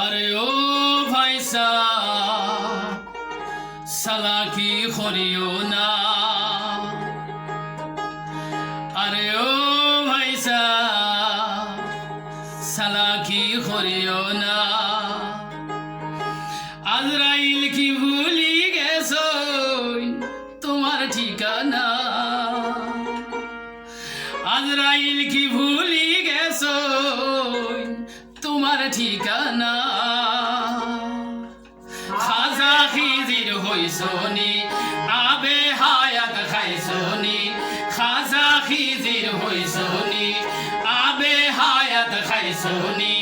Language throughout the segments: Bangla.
আরে ও ভাইসা সালাকি করিও না, আরে ও ভাইসা সালাকি করিও না। আজরাইল কি ভুলি গেছো তোমার ঠিকানা, আজরাইল কি ভুলি গেছো তোমার ঠিকানা। খাজা খিজির হইছনি আবে হায়াত খাইছনি, খাজা খিজির হইছনি আবে হায়াত খাইছনি,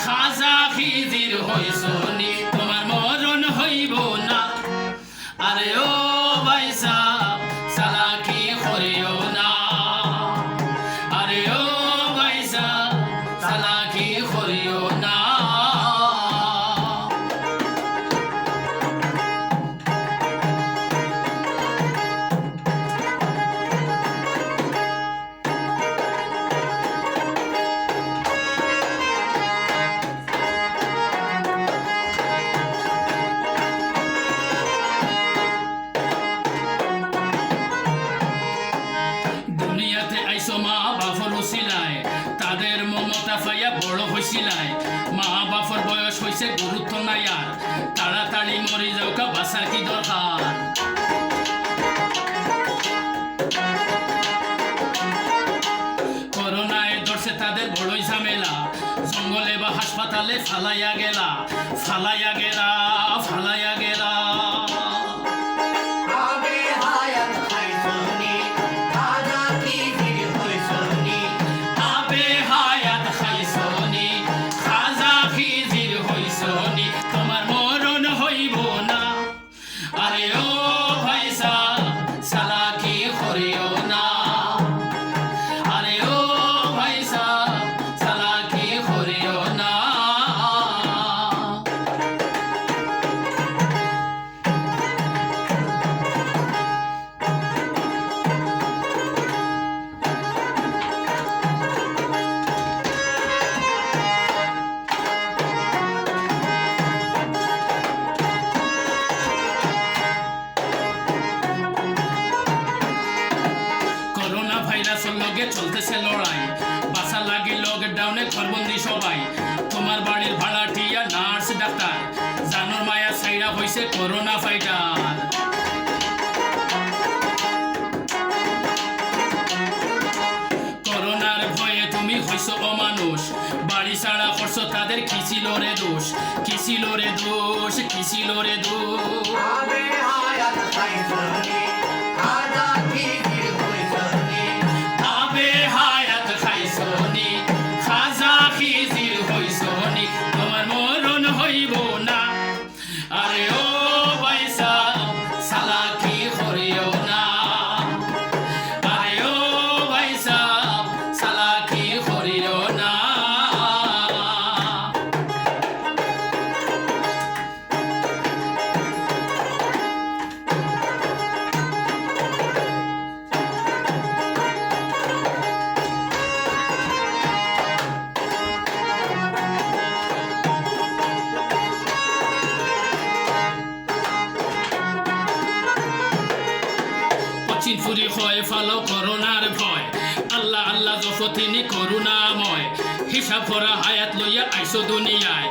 খাজা খিজির হইছনি তোমার মরণ হইব না। আরে ও ভাইসা সালাকি করিও না, আরে ও ভাইসা সালাকি করিও না। দুনিয়াতে আইসো মা বাপর উসিলায়, তাদের মমতা পাইয়া বড় হইছিলায়। মা বাপর বয়স হইছে গুরুত্ব নাই আর, তাড়াতাড়ি মরি যাও কা বাঁচার কি দরকার। করোনায় ধরছে তাদের বড়ই ঝামেলা, জঙ্গলে বা হাসপাতালে ফালাইয়া গেলা, ফালাইয়া গেলা, ফালাইয়া গেলা। তোমার মরণ হইব না। আরে ও ভাইসা সালাকি করিও না, আরে ও ভাইসা সালাকি করিও না। করোনা ভাইরাসের লগে চলতেছে লড়াই, বাসা লাগি লকডাউনে ঘরবন্দি সবাই। তোমার বাড়ির ভাড়াটিয়া নার্স ডাক্তার, জানোর মায়া সাইরা হইছে করোনা ফাইটার। করোনার ভয়ে তুমি হইছো অমানুষ, বাড়ি ছাড়া করছো তাদের কি ছিল রে দোষ, কি ছিল রে দোষ, কি ছিল রে দোষ। আবে হায়াত খাইছনি খাজা খিজির হইছনি তোমার মরণ হইব না। আরে ও ভাইসা সালাকি করিও না, আরে ও ভাইসা সালাকি করিও না। ফুরি হয় ফালো করোনার ভয়, আল্লাহ আল্লাহ যত তিনি করুণাময়। হিসাব করা হায়াত লইয়া আইসো দুনিয়ায়,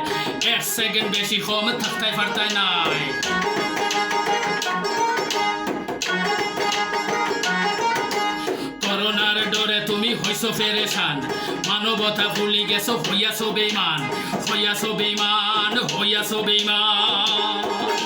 এক সেকেন্ড বেশি কম থাকতাই পারতাই নাই। করোনার ডরে তুমি হইছো পেরেশান, মানবতা ভুলি গেছো হইয়াছো বেঈমান, হইয়াছো বেঈমান, হইয়াছো বেঈমান।